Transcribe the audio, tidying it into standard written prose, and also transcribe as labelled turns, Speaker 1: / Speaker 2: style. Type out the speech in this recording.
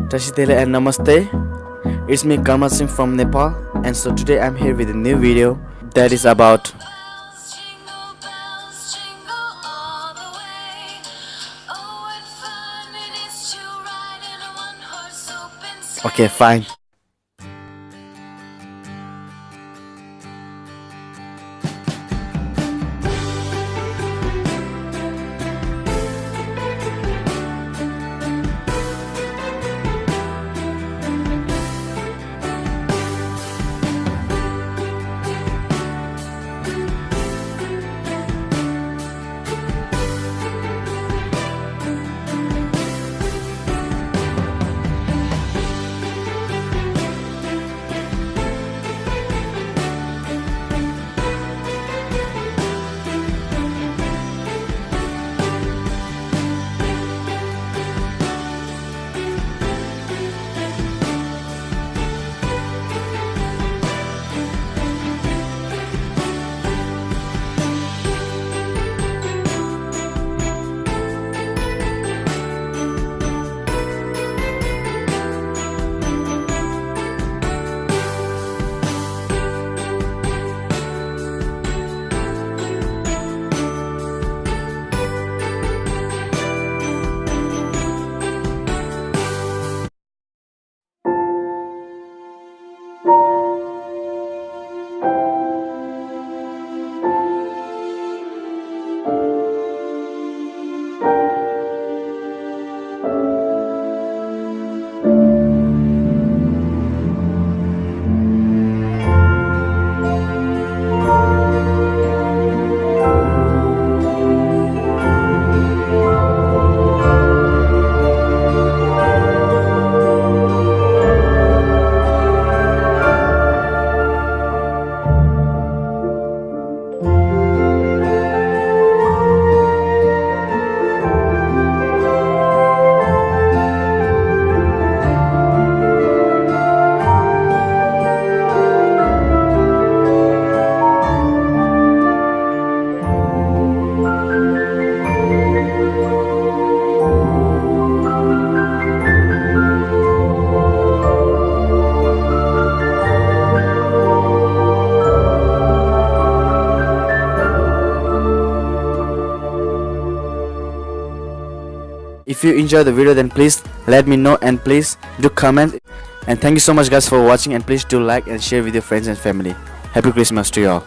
Speaker 1: Tashitele and Namaste. It's me Karma Singh from Nepal, and so today I'm here with a new video that is about okay, fine. If you enjoy the video, then please let me know and please do comment. And thank you so much guys for watching, and please do like and share with your friends and family. Happy Christmas to you all.